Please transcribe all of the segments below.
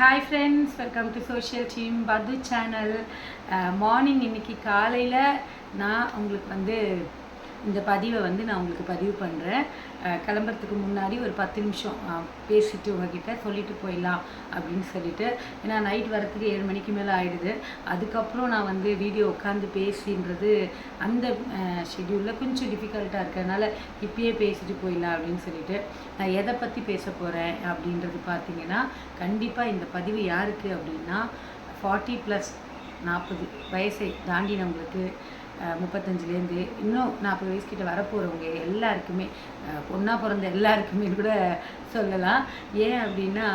Hi friends, welcome to social team பது channel. Morning இன்றைக்கி காலையில் நான் உங்களுக்கு இந்த பதிவை நான் உங்களுக்கு பதிவு பண்ணுறேன். கிளம்புறதுக்கு முன்னாடி ஒரு 10 நிமிஷம் பேசிட்டு உங்ககிட்ட சொல்லிட்டு போயிடலாம் அப்படின்னு சொல்லிட்டு, ஏன்னா நைட் வரத்துக்கு 7 மணிக்கு மேலே ஆகிடுது. அதுக்கப்புறம் நான் வீடியோ உட்காந்து பேசின்றது அந்த ஷெட்யூலில் கொஞ்சம் டிஃபிகல்ட்டாக இருக்கிறதுனால இப்பயே பேசிட்டு போயிடலாம் அப்படின்னு சொல்லிட்டு, நான் எதை பற்றி பேச போகிறேன் அப்படின்றது பார்த்தீங்கன்னா, கண்டிப்பாக இந்த பதிவு யாருக்கு அப்படின்னா 40+ 40 வயசை தாண்டினவங்களுக்கு, 35லேருந்து இன்னும் 40 வயசுக்கிட்ட வரப்போகிறவங்க எல்லாருக்குமே, பொண்ணாக பிறந்த எல்லாருக்குமே கூட சொல்லலாம். ஏன் அப்படின்னா,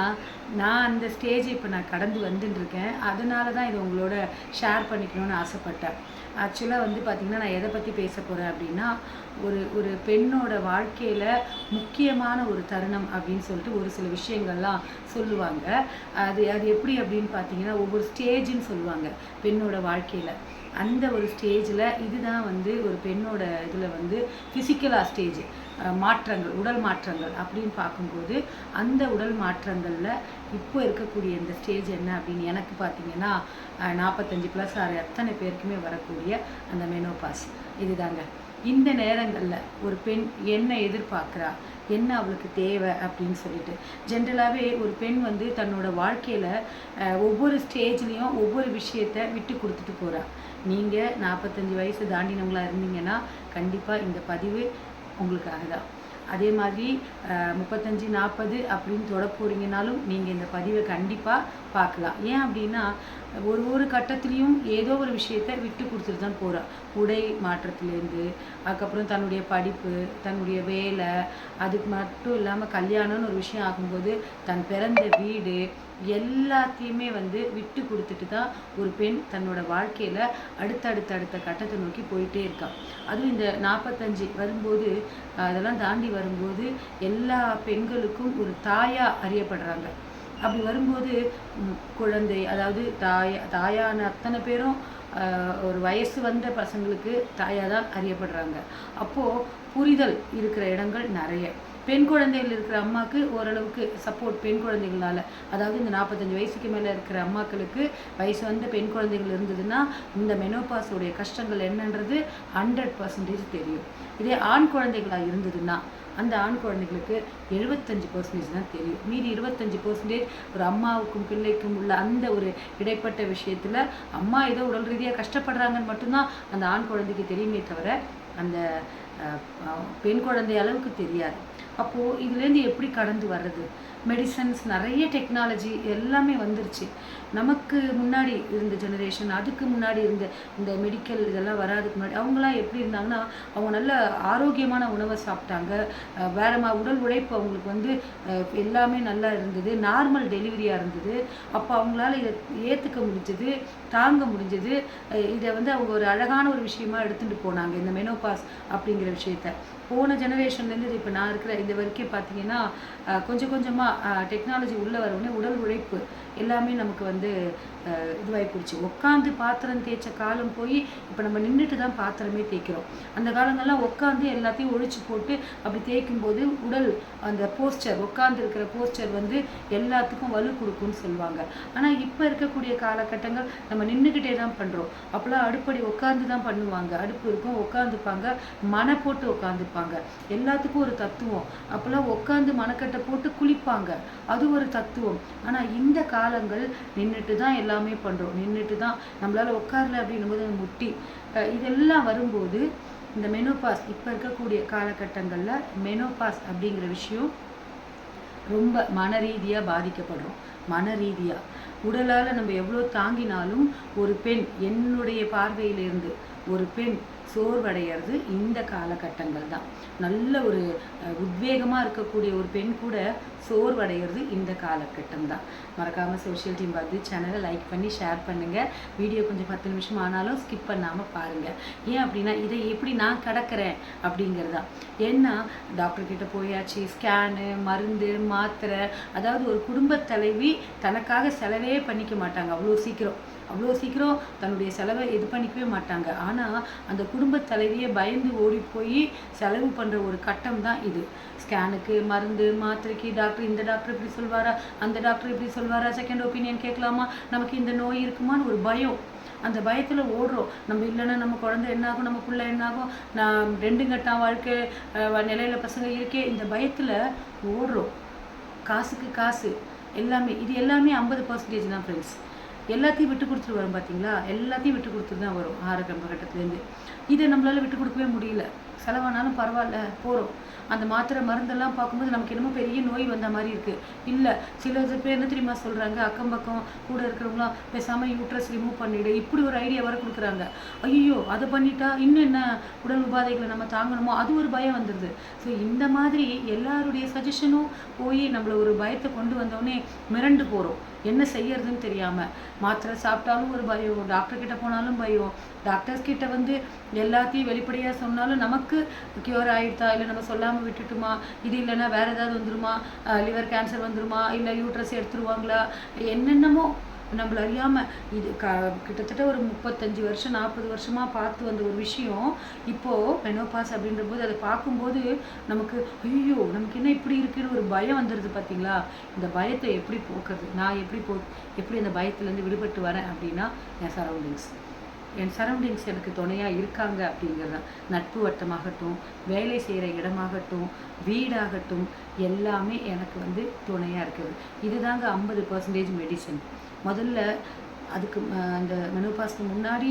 நான் அந்த ஸ்டேஜ் இப்போ நான் கடந்து வந்துட்டுருக்கேன். அதனால தான் இது உங்களோட ஷேர் பண்ணிக்கணும்னு ஆசைப்பட்டேன். ஆக்சுவலாக பார்த்திங்கன்னா, நான் எதை பற்றி பேச போகிறேன் அப்படின்னா, ஒரு பெண்ணோட வாழ்க்கையில் முக்கியமான ஒரு தருணம் அப்படின்னு சொல்லிட்டு ஒரு சில விஷயங்கள்லாம் சொல்லுவாங்க. அது எப்படி அப்படின்னு பார்த்தீங்கன்னா, ஒவ்வொரு ஸ்டேஜுன்னு சொல்லுவாங்க பெண்ணோட வாழ்க்கையில். அந்த ஒரு ஸ்டேஜில் இதுதான் ஒரு பெண்ணோட இதில் ஃபிசிக்கலாக ஸ்டேஜ் மாற்றங்கள், உடல் மாற்றங்கள் அப்படின்னு பார்க்கும்போது, அந்த உடல் மாற்றங்களில் இப்போ இருக்கக்கூடிய இந்த ஸ்டேஜ் என்ன அப்படின்னு எனக்கு பார்த்தீங்கன்னா, 45+ ஆகிற அத்தனை பேருக்குமே வரக்கூடிய அந்த மெனோபாஸ் இதுதாங்க. இந்த நேரங்களில் ஒரு பெண் என்ன எதிர்பார்க்குறா, என்ன அவளுக்கு தேவை அப்படின்னு சொல்லிட்டு, ஜென்ரலாகவே ஒரு பெண் தன்னோட வாழ்க்கையில் ஒவ்வொரு ஸ்டேஜ்லேயும் ஒவ்வொரு விஷயத்தை விட்டு கொடுத்துட்டு போகிறா. நீங்கள் 45 வயசு தாண்டினவங்களாக இருந்தீங்கன்னா கண்டிப்பாக இந்த பதிவு உங்களுக்காக தான். அதே மாதிரி 35 40 அப்படின்னு தொட போகிறீங்கனாலும் நீங்கள் இந்த பதிவை கண்டிப்பாக பார்க்கலாம். ஏன் அப்படின்னா, ஒரு கட்டத்துலேயும் ஏதோ ஒரு விஷயத்தை விட்டு கொடுத்துட்டு தான் போகிறா. உடை மாற்றத்துலேருந்து, அதுக்கப்புறம் தன்னுடைய படிப்பு, தன்னுடைய வேலை, அதுக்கு மட்டும் இல்லாமல் கல்யாணம்னு ஒரு விஷயம் ஆகும்போது தன் பிறந்த வீடு எல்லாத்தையுமே விட்டு கொடுத்துட்டு தான் ஒரு பெண் தன்னோட வாழ்க்கையில் அடுத்த கட்டத்தை நோக்கி போயிட்டே இருக்கா. அதுவும் இந்த 45 வரும்போது, அதெல்லாம் தாண்டி வரும்போது எல்லா பெண்களுக்கும் ஒரு தாயாக அறியப்படுறாங்க. அப்படி வரும்போது குழந்தை, அதாவது தாயான அத்தனை பேரும் ஒரு வயசு வந்த பசங்களுக்கு தாயாக தான் அறியப்படுறாங்க. அப்போது புரிதல் இருக்கிற இடங்கள் நிறைய. பெண் குழந்தைகள் இருக்கிற அம்மாவுக்கு ஓரளவுக்கு சப்போர்ட் பெண் குழந்தைகளால், அதாவது இந்த 45 வயசுக்கு மேலே இருக்கிற அம்மாக்களுக்கு வயசு வந்த பெண் குழந்தைகள் இருந்ததுன்னா இந்த மெனோபாஸோடைய கஷ்டங்கள் என்னன்றது 100% தெரியும். இதே ஆண் குழந்தைகளாக இருந்ததுன்னா அந்த ஆண் குழந்தைகளுக்கு 75% தான் தெரியும். மீதி 25% ஒரு அம்மாவுக்கும் பிள்ளைக்கும் உள்ள அந்த ஒரு இடைப்பட்ட விஷயத்தில் அம்மா ஏதோ உடல் ரீதியாக கஷ்டப்படுறாங்கன்னு மட்டும்தான் அந்த ஆண் குழந்தைக்கு தெரியுமே தவிர அந்த பெண் குழந்தை அளவுக்கு தெரியாது. அப்போது இதுலேருந்து எப்படி கடந்து வர்றது? மெடிசன்ஸ், நிறைய டெக்னாலஜி எல்லாமே வந்துருச்சு. நமக்கு முன்னாடி இருந்த ஜெனரேஷன், அதுக்கு முன்னாடி இருந்த இந்த மெடிக்கல் இதெல்லாம் வராதுக்கு முன்னாடி அவங்களாம் எப்படி இருந்தாங்கன்னா, அவங்க நல்ல ஆரோக்கியமான உணவை சாப்பிட்டாங்க. உடல் உழைப்பு அவங்களுக்கு எல்லாமே நல்லா இருந்தது. நார்மல் டெலிவரியாக இருந்தது. அப்போ அவங்களால இதை ஏற்றுக்க முடிஞ்சது, தாங்க முடிஞ்சது. இதை அவங்க ஒரு அழகான ஒரு விஷயமா எடுத்துகிட்டு போனாங்க, இந்த மெனோபாஸ் அப்படிங்கிற விஷயத்த. போன ஜெனரேஷன்லேருந்து இப்போ நான் இருக்கிற இது வரைக்கும் பார்த்தீங்கன்னா, கொஞ்சம் கொஞ்சமாக டெக்னாலஜி உள்ளே வரவுடனே உடல் உழைப்பு எல்லாமே நமக்கு இதுவாகி போயிடுச்சு. உட்காந்து பாத்திரம் தேய்ச்ச காலம் போய் இப்போ நம்ம நின்றுட்டு தான் பாத்திரமே தேய்க்கிறோம். அந்த காலங்கள்லாம் உட்காந்து எல்லாத்தையும் ஒழிச்சு போட்டு அப்படி தேய்க்கும்போது உடல் அந்த போஸ்டர், உட்காந்து இருக்கிற போஸ்டர் எல்லாத்துக்கும் வலு கொடுக்கும்னு சொல்லுவாங்க. ஆனால் இப்போ இருக்கக்கூடிய காலகட்டங்கள் நம்ம நின்றுக்கிட்டே தான் பண்ணுறோம். அப்போலாம் அடுப்படி உட்காந்து தான் பண்ணுவாங்க. அடுப்பு இருக்கும், உட்காந்துப்பாங்க, மனை போட்டு உட்காந்துப்பாங்க. எல்லாத்துக்கும் ஒரு தத்துவம். அப்போலாம் உட்காந்து மனக்கட்டை போட்டு குளிப்பாங்க, அது ஒரு தத்துவம். ஆனால் இந்த காலங்கள் நின்றுட்டு தான் எல்லாமே பண்ணுறோம். நின்றுட்டு தான் நம்மளால் உட்காரல அப்படின்னும் போது முட்டி இதெல்லாம் வரும்போது இந்த மெனோபாஸ் இப்போ இருக்கக்கூடிய காலகட்டங்களில் மெனோபாஸ் அப்படிங்கிற விஷயம் ரொம்ப மன ரீதியாக பாதிக்கப்படுறோம். மன ரீதியாக, உடலால் நம்ம எவ்வளோ தாங்கினாலும் ஒரு பெண், என்னுடைய பார்வையிலிருந்து ஒரு பெண் சோர்வடைகிறது இந்த காலகட்டங்கள் தான். நல்ல ஒரு உத்வேகமாக இருக்கக்கூடிய ஒரு பெண் கூட சோர்வடைகிறது இந்த காலகட்டம் தான். மறக்காமல் சோஷியல் டீம் பது சேனலை லைக் பண்ணி ஷேர் பண்ணுங்கள். வீடியோ கொஞ்சம் 10 நிமிஷம் ஆனாலும் ஸ்கிப் பண்ணாமல் பாருங்கள். ஏன் அப்படின்னா, இதை எப்படி நான் கடக்கிறேன் அப்படிங்கிறதா. ஏன்னா டாக்டர்கிட்ட போயாச்சு, ஸ்கேனு, மருந்து, மாத்திரை, அதாவது ஒரு குடும்பத் தலைவி தனக்காக செலவே பண்ணிக்க மாட்டாங்க. அவ்வளோ சீக்கிரம் தன்னுடைய செலவை இது பண்ணிக்கவே மாட்டாங்க. ஆனால் அந்த குடும்ப குடும்ப தலைவியை பயந்து ஓடி போய் செலவு பண்ணுற ஒரு கட்டம் தான் இது. ஸ்கேனுக்கு, மருந்து மாத்திரைக்கு, டாக்டர் இந்த டாக்டர் இப்படி சொல்வாரா, அந்த டாக்டர் இப்படி சொல்வாரா, செகண்ட் ஒப்பீனியன் கேட்கலாமா, நமக்கு இந்த நோய் இருக்குமான்னு ஒரு பயம். அந்த பயத்தில் ஓடுறோம். நம்ம இல்லைன்னா நம்ம குழந்தை என்னாகும், நம்ம பிள்ளை என்னாகும், நான் 2 கட்டாம் வாழ்க்கை நிலையில் பசங்க இருக்கே, இந்த பயத்தில் ஓடுறோம். காசுக்கு காசு எல்லாமே. இது எல்லாமே 50% தான் ஃப்ரெண்ட்ஸ். எல்லாத்தையும் விட்டு கொடுத்துட்டு வரும் பார்த்தீங்களா, எல்லாத்தையும் விட்டு கொடுத்துட்டு தான் வரும் ஆரம்ப கட்டத்துலேருந்து. இதை நம்மளால் விட்டு கொடுக்கவே முடியல. செலவானாலும் பரவாயில்ல போகிறோம். அந்த மாத்திரை மருந்தெல்லாம் பார்க்கும்போது நமக்கு என்னமோ பெரிய நோய் வந்த மாதிரி இருக்குது. இல்லை, சில பேர் என்ன தெரியுமா சொல்கிறாங்க, அக்கம் பக்கம் கூட இருக்கிறவங்களாம் பேசாமல் யூட்ரஸ் ரிமூவ் பண்ணிவிடு, இப்படி ஒரு ஐடியா வர கொடுக்குறாங்க. ஐயோ அதை பண்ணிட்டா இன்னும் என்ன உடல் உபாதைகளை நம்ம தாங்கணுமோ, அது ஒரு பயம் வந்துடுது. ஸோ இந்த மாதிரி எல்லாருடைய சஜஷனும் போய் நம்மளை ஒரு பயத்தை கொண்டு வந்தோடனே மிரண்டு போகிறோம். என்ன செய்யறதுன்னு தெரியாமல் மாத்திரை சாப்பிட்டாலும் ஒரு பயம், டாக்டர்கிட்ட போனாலும் பயம். டாக்டர்ஸ் கிட்ட வந்து எல்லாத்தையும் வெளிப்படையாக சொன்னாலும் நமக்கு க்யூர் ஆகிடுதா, இல்லை நம்ம சொல்லாமல் விட்டுட்டுமா, இது இல்லைன்னா வேறு ஏதாவது வந்துருமா, லிவர் கேன்சர் வந்துருமா, இல்லை யூட்ரஸ் எடுத்துருவாங்களா, என்னென்னமோ நம்மள அறியாமல். இது கிட்டத்தட்ட ஒரு 35 வருஷம் 40 வருஷமாக பார்த்து வந்த ஒரு விஷயம் இப்போது மெனோபாஸ் அப்படின்ற போது அதை பார்க்கும்போது நமக்கு ஐயோ நமக்கு என்ன இப்படி இருக்குன்னு ஒரு பயம் வந்துடுது பார்த்தீங்களா. இந்த பயத்தை எப்படி போக்குறது, நான் எப்படி அந்த பயத்துலேருந்து விடுபட்டு வரேன் அப்படின்னா, என் சரௌண்டிங்ஸ் எனக்கு துணையாக இருக்காங்க அப்படிங்கிறது தான். நட்பு வட்டமாகட்டும், வேலை செய்கிற இடமாகட்டும், வீடாகட்டும், எல்லாமே எனக்கு வந்து துணையாக இருக்குது. இதுதாங்க 50% மெடிசன். முதல்ல அதுக்கு அந்த மெனோபாஸ்க்கு முன்னாடி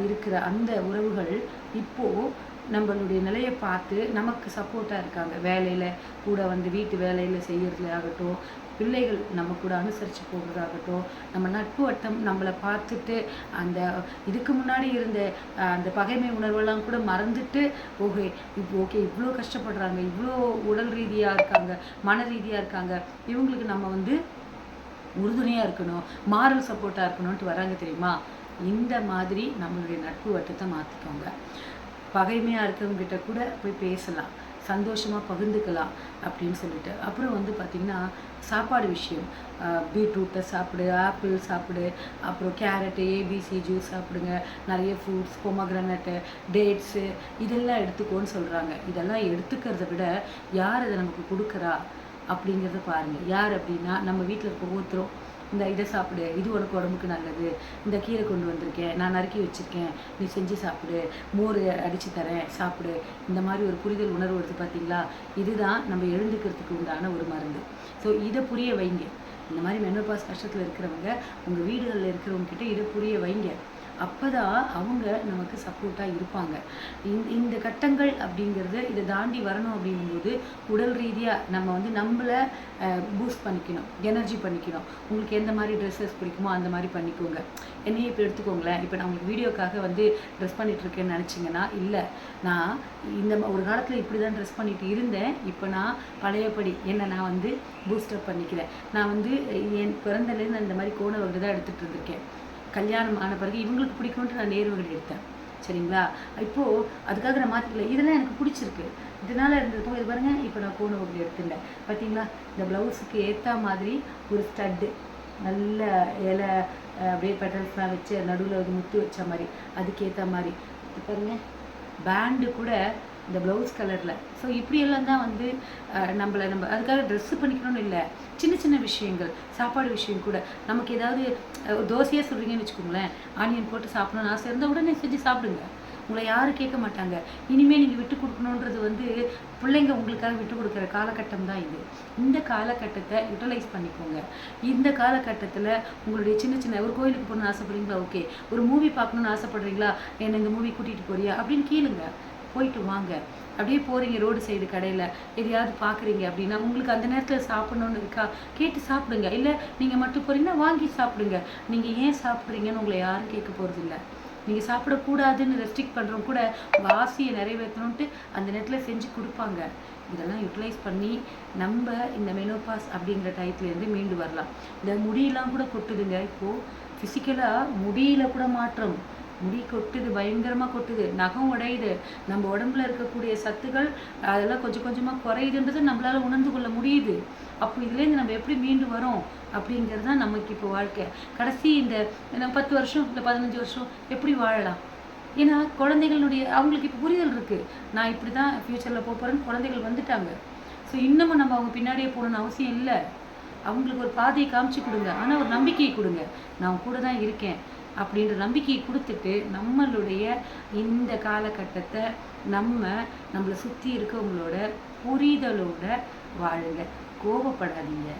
இருக்கிற அந்த உறவுகள் இப்போது நம்மளுடைய நிலையை பார்த்து நமக்கு சப்போர்ட்டாக இருக்காங்க. வேலையில் கூட வந்து வீட்டு வேலையில் செய்கிறதுல ஆகட்டும், பிள்ளைகள் நம்ம கூட அனுசரித்து போகிறதாகட்டும், நம்ம நட்பு வட்டம் நம்மளை பார்த்துட்டு அந்த இதுக்கு முன்னாடி இருந்த அந்த பகைமை உணர்வெல்லாம் கூட மறந்துட்டு ஓகே இவ்வளோ கஷ்டப்படுறாங்க, இவ்வளோ உடல் ரீதியாக இருக்காங்க, மன ரீதியாக இருக்காங்க, இவங்களுக்கு நம்ம வந்து உறுதுணையாக இருக்கணும், மாரல் சப்போர்ட்டாக இருக்கணும்ன்ட்டு வராங்க தெரியுமா. இந்த மாதிரி நம்மளுடைய நட்பு வட்டத்தை மாற்றிக்கோங்க. பகைமையாக இருக்கிறவங்ககிட்ட கூட போய் பேசலாம், சந்தோஷமாக பகிர்ந்துக்கலாம் அப்படின்னு சொல்லிட்டு. அப்புறம் வந்து பார்த்திங்கன்னா சாப்பாடு விஷயம், பீட்ரூட்டை சாப்பிடு, ஆப்பிள் சாப்பிடு, அப்புறம் கேரட்டு, ஏபிசி ஜூஸ் சாப்பிடுங்க, நிறைய ஃப்ரூட்ஸ், பொமக்ரனட்டு, டேட்ஸு இதெல்லாம் எடுத்துக்கோன்னு சொல்கிறாங்க. இதெல்லாம் எடுத்துக்கிறத விட யார் அதை நமக்கு கொடுக்குறா அப்படிங்கிறத பாருங்கள். யார் அப்படின்னா நம்ம வீட்டில் இருக்க ஒவ்வொருத்தரும் இந்த இதை சாப்பிடு, இது உனக்கு உடம்புக்கு நல்லது, இந்த கீரை கொண்டு வந்திருக்கேன், நான் நறுக்கி வச்சுருக்கேன், நீ செஞ்சு சாப்பிடு, மோர் அடித்து தரேன் சாப்பிடு, இந்த மாதிரி ஒரு புரிதல் உணர்வு வருது பார்த்தீங்களா. இதுதான் நம்ம எழுந்துக்கிறதுக்கு உண்டான ஒரு மருந்து. ஸோ இதை புரிய வைங்க. இந்த மாதிரி மெனோபாஸ் கஷ்டத்தில் இருக்கிறவங்க உங்கள் வீடுகளில் இருக்கிறவங்கக்கிட்ட இதை புரிய வைங்க. அப்போ தான் அவங்க நமக்கு சப்போர்ட்டாக இருப்பாங்க. இந்த கட்டங்கள் அப்படிங்கிறது இதை தாண்டி வரணும் அப்படிங்கும்போது உடல் ரீதியாக நம்ம வந்து நம்மளை பூஸ்ட் பண்ணிக்கணும், எனர்ஜி பண்ணிக்கணும். உங்களுக்கு எந்த மாதிரி ட்ரெஸ்ஸஸ் பிடிக்குமோ அந்த மாதிரி பண்ணிக்கோங்க. என்னையே இப்போ எடுத்துக்கோங்களேன். இப்போ நான் உங்களுக்கு வீடியோக்காக வந்து ட்ரெஸ் பண்ணிகிட்ருக்கேன்னு நினச்சிங்கன்னா, இல்லை நான் இந்த ஒரு காலத்தில் இப்படி தான் ட்ரெஸ் பண்ணிட்டு இருந்தேன், இப்போ நான் பழையபடி என்னை நான் வந்து பூஸ்டப் பண்ணிக்கிறேன். நான் வந்து என் பிறந்தலேருந்து அந்த மாதிரி கோண வகை தான் எடுத்துகிட்டு இருந்திருக்கேன். கல்யாணம் ஆன பிறகு இவங்களுக்கு பிடிக்கும்ன்ட்டு நான் நேர்வகை எடுத்தேன். சரிங்களா. இப்போது அதுக்காக நான் மாற்றிக்கல, இதெல்லாம் எனக்கு பிடிச்சிருக்கு, இதனால் இருந்ததுக்கும் இது பாருங்கள். இப்போ நான் கோண வகை எடுத்துட்டேன் பார்த்தீங்களா. இந்த ப்ளவுஸுக்கு ஏற்ற மாதிரி ஒரு ஸ்டட்டு, நல்ல இலை அப்படியே பெட்டல்ஸ்லாம் வச்சு நடுவில் ஒரு முத்து வச்ச மாதிரி, அதுக்கேற்ற மாதிரி பாருங்கள். பேண்டு கூட இந்த ப்ளவுஸ் கலரில். ஸோ இப்படியெல்லாம் தான் வந்து நம்ம அதுக்காக ட்ரெஸ்ஸு பண்ணிக்கணும்னு இல்லை, சின்ன சின்ன விஷயங்கள், சாப்பாடு விஷயம் கூட. நமக்கு ஏதாவது தோசையாக சொல்கிறீங்கன்னு வச்சுக்கோங்களேன், ஆனியன் போட்டு சாப்பிடணும்னு ஆசை இருந்தால் உடனே செஞ்சு சாப்பிடுங்க, உங்களை யாரும் கேட்க மாட்டாங்க. இனிமேல் நீங்கள் விட்டு கொடுக்கணுன்றது வந்து பிள்ளைங்க உங்களுக்காக விட்டு கொடுக்குற காலகட்டம் தான் இது. இந்த காலகட்டத்தை யூட்டிலைஸ் பண்ணிக்கோங்க. இந்த காலகட்டத்தில் உங்களுடைய சின்ன சின்ன ஒரு கோயிலுக்கு போகணுன்னு ஆசைப்படுறீங்களா, ஓகே, ஒரு மூவி பார்க்கணுன்னு ஆசைப்படுறீங்களா, என்னை இந்த மூவி கூட்டிகிட்டு போறியா அப்படின்னு கேளுங்க, போயிட்டு வாங்க. அப்படியே போகிறீங்க ரோடு சைடு கடையில் எதையாவது பார்க்குறீங்க அப்படின்னா உங்களுக்கு அந்த நேரத்தில் சாப்பிட்ணுன்னு இருக்கா, கேட்டு சாப்பிடுங்க. இல்லை நீங்கள் மட்டும் போகிறீங்கன்னா வாங்கி சாப்பிடுங்க. நீங்கள் ஏன் சாப்பிட்றீங்கன்னு உங்களை யாரும் கேட்க போகிறதில்ல. நீங்கள் சாப்பிடக்கூடாதுன்னு ரெஸ்ட்ரிக்ட் பண்ணுறவங்க கூட உங்கள் ஆசையை நிறைவேற்றணுன்ட்டு அந்த நேரத்தில் செஞ்சு கொடுப்பாங்க. இதெல்லாம் யூட்டிலைஸ் பண்ணி நம்ம இந்த மெனோபாஸ் அப்படிங்கிற டயத்துலேருந்து மீண்டு வரலாம். இந்த முடியெல்லாம் கூட கொட்டுதுங்க. இப்போது ஃபிசிக்கலாக முடியல கூட மாற்றம், முடி கொட்டுது, பயங்கரமாக கொட்டுது, நகம் உடையுது, நம்ம உடம்புல இருக்கக்கூடிய சத்துக்கள் அதெல்லாம் கொஞ்சம் கொஞ்சமாக குறையுதுன்றது நம்மளால் உணர்ந்து கொள்ள முடியுது. அப்போ இதுலேருந்து நம்ம எப்படி மீண்டு வரோம் அப்படிங்கிறது தான் நமக்கு இப்போ வாழ்க்கை. கடைசி இந்த 10 வருஷம் இல்லை 15 வருஷம் எப்படி வாழலாம், ஏன்னா குழந்தைகளுடைய அவங்களுக்கு இப்போ புரிதல் இருக்குது, நான் இப்படி தான் ஃப்யூச்சரில் போகிறேன்னு குழந்தைகள் வந்துட்டாங்க. ஸோ இன்னமும் நம்ம அவங்க பின்னாடியே போகணுன்னு அவசியம் இல்லை. அவங்களுக்கு ஒரு பாதையை காமிச்சு கொடுங்க, ஆனால் ஒரு நம்பிக்கையை கொடுங்க, நான் கூட தான் இருக்கேன் அப்படின்ற நம்பிக்கையை கொடுத்துட்டு நம்மளுடைய இந்த காலகட்டத்தை நம்மளை சுற்றி இருக்கவங்களோட புரிதலோட வாழுங்க. கோபப்படாதீங்க,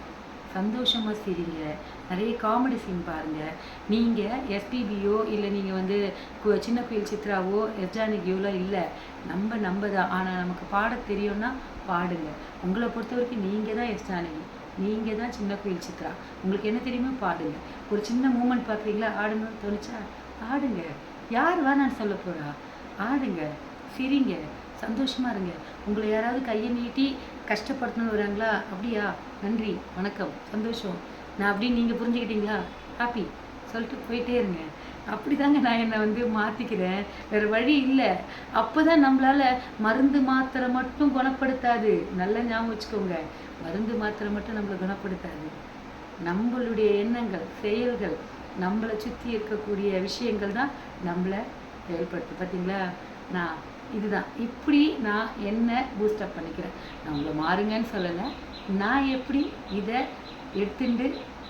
சந்தோஷமாக சிரிங்க, நிறைய காமெடி சீன் பாருங்கள். நீங்கள் எஸ்பிபியோ இல்லை நீங்கள் வந்து சின்ன குயில் சித்ராவோ எஸ் ஜானகியோலாம் இல்லை, நம்ம தான். ஆனால் நமக்கு பாட தெரியும்னா பாடுங்க. உங்களை பொறுத்த வரைக்கும் நீங்கள் தான் எஸ் ஜானகி, நீங்கள் தான் சின்ன குயில் சித்ரா. உங்களுக்கு என்ன தெரியுமோ பாடுங்க. ஒரு சின்ன மூமெண்ட் பார்க்குறீங்களா, ஆடணும்னு தோணுச்சா ஆடுங்க. யார் வேணான்னு சொல்ல போகிறா, ஆடுங்க, சிரிங்க, சந்தோஷமாக இருங்க. உங்களை யாராவது கையை நீட்டி கஷ்டப்படுத்தணும்னு வராங்களா, அப்படியா, நன்றி, வணக்கம், சந்தோஷம், நான் அப்படின்னு நீங்கள் புரிஞ்சுக்கிட்டீங்களா, ஹாப்பி சொல்லிட்டு போயிட்டே இருங்க. அப்படி தாங்க நான் என்னை வந்து மாற்றிக்கிறேன், வேறு வழி இல்லை. அப்போ தான் நம்மளால் மருந்து மாத்திரை மட்டும் குணப்படுத்தாது, நல்லா ஞாபகம் வச்சுக்கோங்க. மருந்து மாத்திரை மட்டும் நம்மளை குணப்படுத்தாது. நம்மளுடைய எண்ணங்கள், செயல்கள், நம்மளை சுற்றி இருக்கக்கூடிய விஷயங்கள் தான் நம்மளை செயல்படுத்து. பார்த்தீங்களா, நான் இதுதான் இப்படி நான் என்ன பூஸ்டப் பண்ணிக்கிறேன். நான் உங்களை மாறுங்கன்னு சொல்லலை, நான் எப்படி இதை எடுத்துட்டு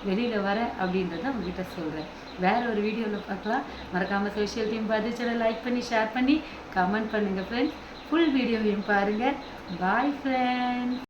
வெளியில் வர அப்படின்றத உங்ககிட்ட சொல்கிறேன். வேறு ஒரு வீடியோவில் பார்க்கலாம். மறக்காமல் சோஷியல் டீம் பார்த்து சேனல் லைக் பண்ணி ஷேர் பண்ணி கமெண்ட் பண்ணுங்கள் ஃப்ரெண்ட்ஸ். ஃபுல் வீடியோவையும் பாருங்கள். Bye friends.